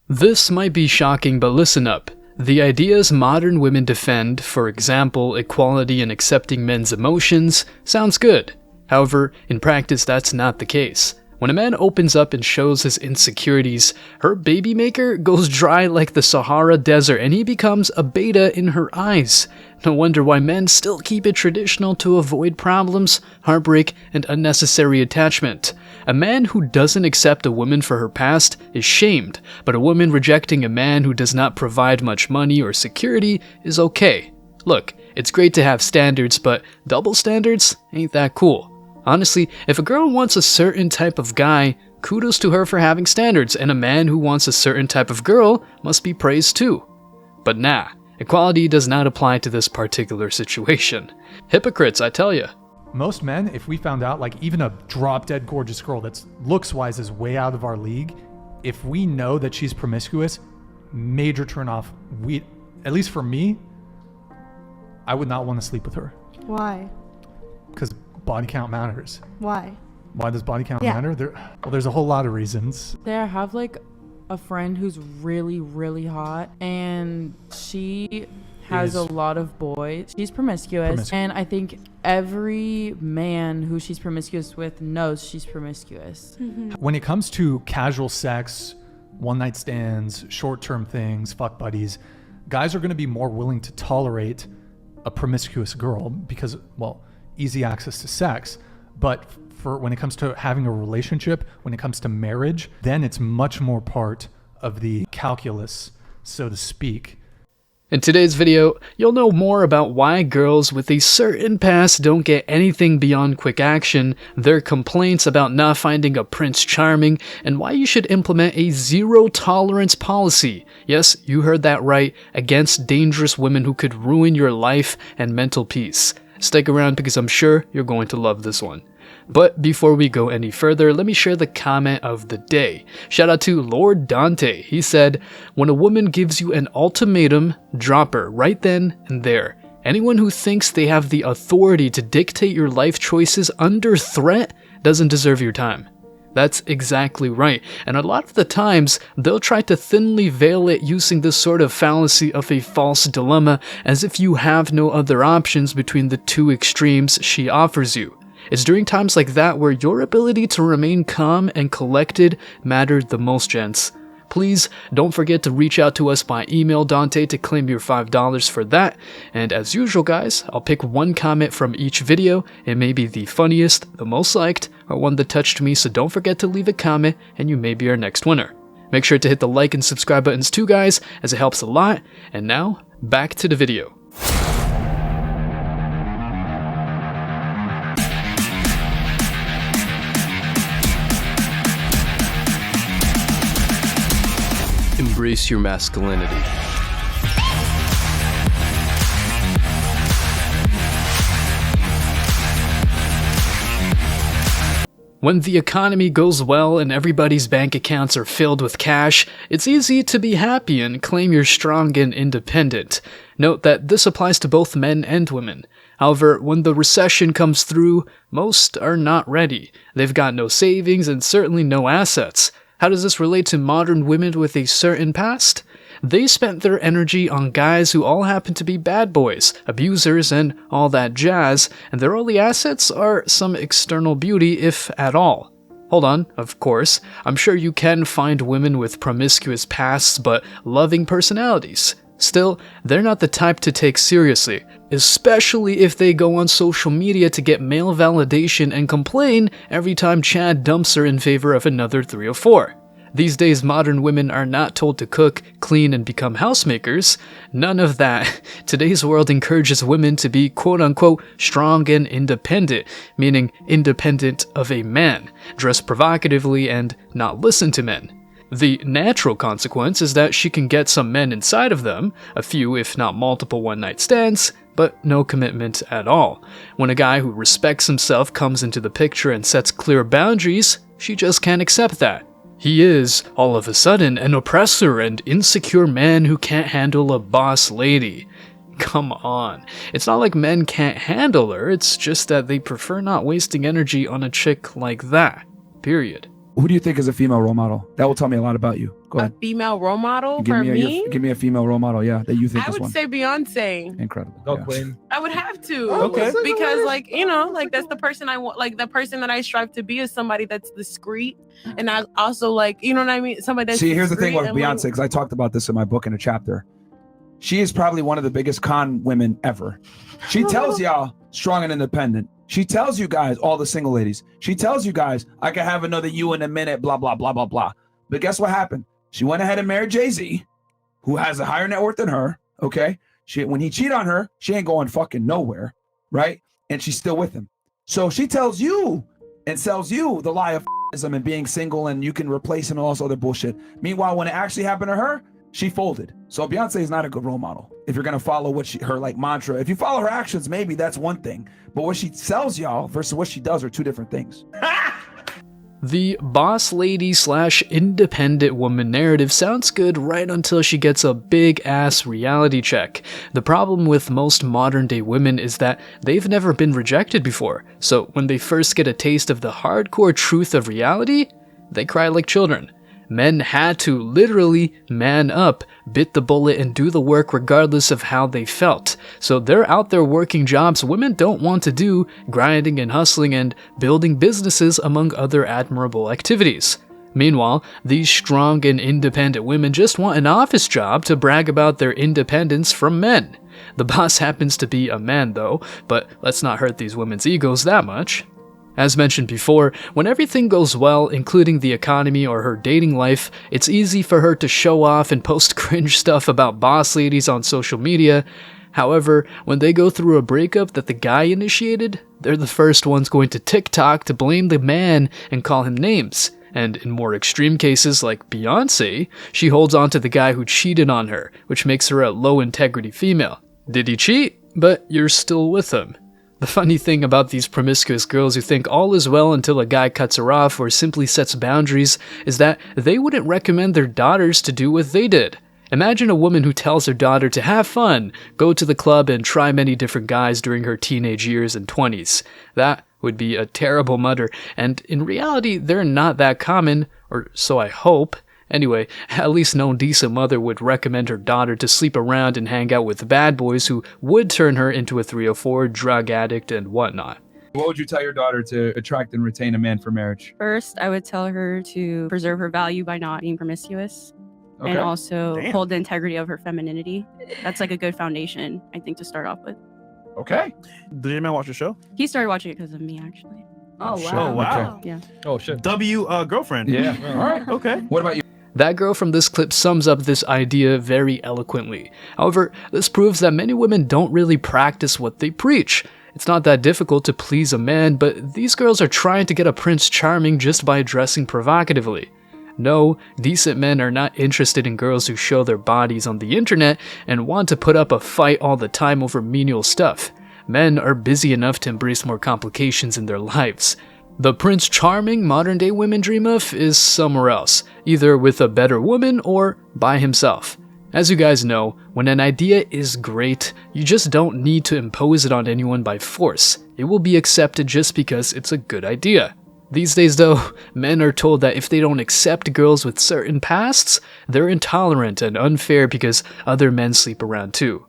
This might be shocking, but listen up. The ideas modern women defend, for example, equality and accepting men's emotions, sounds good. However, in practice that's not the case. When a man opens up and shows his insecurities, her baby maker goes dry like the Sahara Desert and he becomes a beta in her eyes. No wonder why men still keep it traditional to avoid problems, heartbreak, and unnecessary attachment. A man who doesn't accept a woman for her past is shamed, but a woman rejecting a man who does not provide much money or security is okay. Look, it's great to have standards, but double standards ain't that cool. Honestly, if a girl wants a certain type of guy, kudos to her for having standards, and a man who wants a certain type of girl must be praised too. But nah, equality does not apply to this particular situation. Hypocrites, I tell ya. Most men, if we found out, like even a drop-dead gorgeous girl that's looks-wise is way out of our league, if we know that she's promiscuous, major turn-off. At least for me, I would not want to sleep with her. Why? Because body count matters. Why? Why does body count matter? There's a whole lot of reasons. I have like a friend who's really, really hot, and she has a lot of boys. She's promiscuous, and I think every man who she's promiscuous with knows she's promiscuous. Mm-hmm. When it comes to casual sex, one-night stands, short-term things, fuck buddies, guys are going to be more willing to tolerate a promiscuous girl because, well, easy access to sex. But for when it comes to having a relationship, when it comes to marriage, then it's much more part of the calculus, so to speak. In today's video, you'll know more about why girls with a certain past don't get anything beyond quick action, their complaints about not finding a prince charming, and why you should implement a zero-tolerance policy. Yes, you heard that right, against dangerous women who could ruin your life and mental peace. Stick around because I'm sure you're going to love this one. But before we go any further, let me share the comment of the day. Shout out to Lord Dante. He said, "When a woman gives you an ultimatum, drop her right then and there. Anyone who thinks they have the authority to dictate your life choices under threat doesn't deserve your time." That's exactly right, and a lot of the times, they'll try to thinly veil it using this sort of fallacy of a false dilemma as if you have no other options between the two extremes she offers you. It's during times like that where your ability to remain calm and collected mattered the most, gents. Please don't forget to reach out to us by email, Dante, to claim your $5 for that. And as usual, guys, I'll pick one comment from each video. It may be the funniest, the most liked, or one that touched me, so don't forget to leave a comment and you may be our next winner. Make sure to hit the like and subscribe buttons too, guys, as it helps a lot. And now, back to the video. Embrace your masculinity. When the economy goes well and everybody's bank accounts are filled with cash, it's easy to be happy and claim you're strong and independent. Note that this applies to both men and women. However, when the recession comes through, most are not ready. They've got no savings and certainly no assets. How does this relate to modern women with a certain past? They spent their energy on guys who all happen to be bad boys, abusers, and all that jazz, and their only assets are some external beauty, if at all. Hold on, of course, I'm sure you can find women with promiscuous pasts but loving personalities. Still, they're not the type to take seriously, especially if they go on social media to get male validation and complain every time Chad dumps her in favor of another 3 or 4. These days, modern women are not told to cook, clean, and become housemakers. None of that. Today's world encourages women to be quote-unquote strong and independent, meaning independent of a man, dress provocatively, and not listen to men. The natural consequence is that she can get some men inside of them, a few if not multiple one-night stands, but no commitment at all. When a guy who respects himself comes into the picture and sets clear boundaries, she just can't accept that. He is, all of a sudden, an oppressor and insecure man who can't handle a boss lady. Come on. It's not like men can't handle her, it's just that they prefer not wasting energy on a chick like that. Period. Who do you think is a female role model? That will tell me a lot about you. Go ahead. A female role model Give for me me? give me a female role model, yeah, that you think I is would one. say Beyonce. Incredible. Go yeah. Queen. I would have to. Okay. Because like, you know, like that's the person I want, like the person that I strive to be is somebody that's discreet. And I also like, you know what I mean? Somebody that's See, here's the thing discreet with and, Beyonce, because I talked about this in my book in a chapter. She is probably one of the biggest con women ever. She tells y'all strong and independent. She tells you guys, all the single ladies, she tells you guys, I can have another you in a minute, blah, blah, blah, blah, blah. But guess what happened? She went ahead and married Jay-Z, who has a higher net worth than her, okay? When he cheated on her, she ain't going fucking nowhere, right? And she's still with him. So she tells you and sells you the lie of and being single and you can replace him and all this other bullshit. Meanwhile, when it actually happened to her, she folded. So Beyonce is not a good role model. If you're gonna follow what her like mantra, if you follow her actions, maybe that's one thing. But what she sells y'all versus what she does are two different things. The boss lady / independent woman narrative sounds good right until she gets a big ass reality check. The problem with most modern day women is that they've never been rejected before. So when they first get a taste of the hardcore truth of reality, they cry like children. Men had to literally man up, bit the bullet, and do the work regardless of how they felt. So they're out there working jobs women don't want to do, grinding and hustling and building businesses among other admirable activities. Meanwhile, these strong and independent women just want an office job to brag about their independence from men. The boss happens to be a man though, but let's not hurt these women's egos that much. As mentioned before, when everything goes well, including the economy or her dating life, it's easy for her to show off and post cringe stuff about boss ladies on social media. However, when they go through a breakup that the guy initiated, they're the first ones going to TikTok to blame the man and call him names. And in more extreme cases like Beyonce, she holds on to the guy who cheated on her, which makes her a low-integrity female. Did he cheat? But you're still with him. The funny thing about these promiscuous girls who think all is well until a guy cuts her off or simply sets boundaries is that they wouldn't recommend their daughters to do what they did. Imagine a woman who tells her daughter to have fun, go to the club, and try many different guys during her teenage years and 20s. That would be a terrible mother, and in reality, they're not that common, or so I hope. Anyway, at least no decent mother would recommend her daughter to sleep around and hang out with bad boys who would turn her into a 304 drug addict and whatnot. What would you tell your daughter to attract and retain a man for marriage? First, I would tell her to preserve her value by not being promiscuous. Okay. And also Damn. hold the integrity of her femininity. That's like a good foundation, I think, to start off with. Okay. Did your man watch the show? He started watching it because of me, actually. Oh, shit. wow. Oh, wow. Yeah. Oh, shit. Girlfriend. Yeah. All right. Okay. What about you? That girl from this clip sums up this idea very eloquently. However, this proves that many women don't really practice what they preach. It's not that difficult to please a man, but these girls are trying to get a Prince Charming just by dressing provocatively. No, decent men are not interested in girls who show their bodies on the internet and want to put up a fight all the time over menial stuff. Men are busy enough to embrace more complications in their lives. The Prince Charming modern day women dream of is somewhere else, either with a better woman or by himself. As you guys know, when an idea is great, you just don't need to impose it on anyone by force. It will be accepted just because it's a good idea. These days though, men are told that if they don't accept girls with certain pasts, they're intolerant and unfair because other men sleep around too.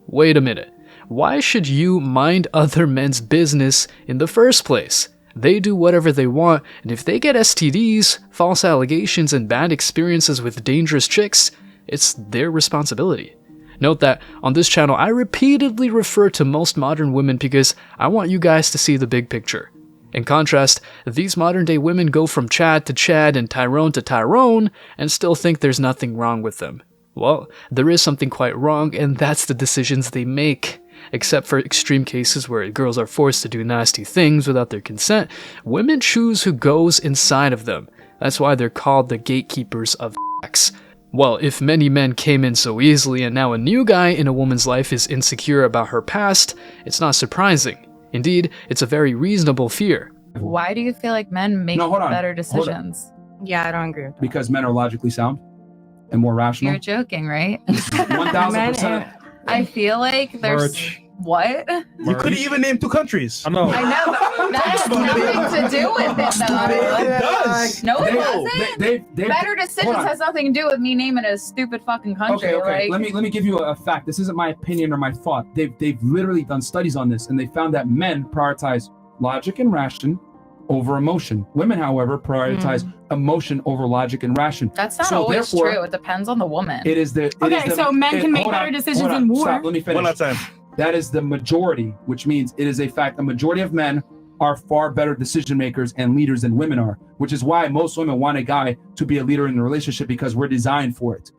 Wait a minute. Why should you mind other men's business in the first place? They do whatever they want, and if they get STDs, false allegations, and bad experiences with dangerous chicks, it's their responsibility. Note that on this channel, I repeatedly refer to most modern women because I want you guys to see the big picture. In contrast, these modern day women go from Chad to Chad and Tyrone to Tyrone and still think there's nothing wrong with them. Well, there is something quite wrong, and that's the decisions they make. Except for extreme cases where girls are forced to do nasty things without their consent, women choose who goes inside of them. That's why they're called the gatekeepers of sex. Well, if many men came in so easily and now a new guy in a woman's life is insecure about her past, it's not surprising. Indeed, it's a very reasonable fear. Why do you feel like men make better decisions? Yeah, I don't agree with that. Because men are logically sound and more rational. You're joking, right? 1000%. I feel like there's What? You couldn't even name 2 countries. I know. I know. That has nothing to do with it, though. It does. No, it doesn't. Better decisions has nothing to do with me naming a stupid fucking country. Okay. Like, Let me give you a fact. This isn't my opinion or my thought. They've literally done studies on this, and they found that men prioritize logic and ration over emotion. Women, however, prioritize emotion over logic and ration. that's not always true. It depends on the woman. It is the so men can make better decisions in war. Stop, let me finish. One at a time. That is the majority, which means it is a fact. A majority of men are far better decision makers and leaders than women are, which is why most women want a guy to be a leader in the relationship, because we're designed for it.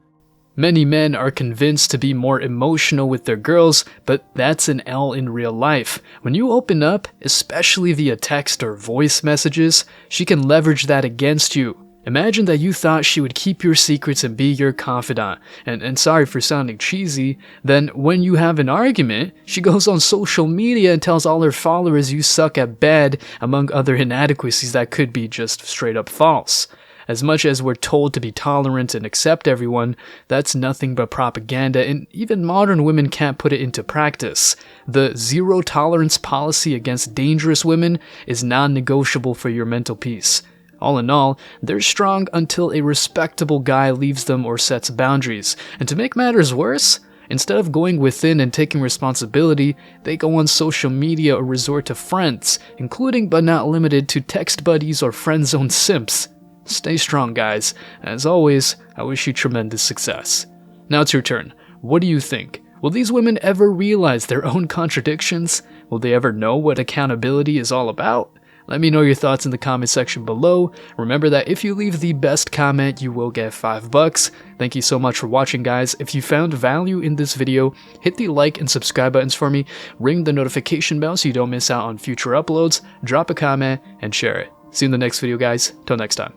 Many men are convinced to be more emotional with their girls, but that's an L in real life. When you open up, especially via text or voice messages, she can leverage that against you. Imagine that you thought she would keep your secrets and be your confidant, and sorry for sounding cheesy, then when you have an argument, she goes on social media and tells all her followers you suck at bed, among other inadequacies that could be just straight up false. As much as we're told to be tolerant and accept everyone, that's nothing but propaganda, and even modern women can't put it into practice. The zero tolerance policy against dangerous women is non-negotiable for your mental peace. All in all, they're strong until a respectable guy leaves them or sets boundaries. And to make matters worse, instead of going within and taking responsibility, they go on social media or resort to friends, including but not limited to text buddies or friend zone simps. Stay strong, guys. As always, I wish you tremendous success. Now it's your turn. What do you think? Will these women ever realize their own contradictions? Will they ever know what accountability is all about? Let me know your thoughts in the comment section below. Remember that if you leave the best comment, you will get $5. Thank you so much for watching, guys. If you found value in this video, hit the like and subscribe buttons for me, ring the notification bell so you don't miss out on future uploads, drop a comment, and share it. See you in the next video, guys. Till next time.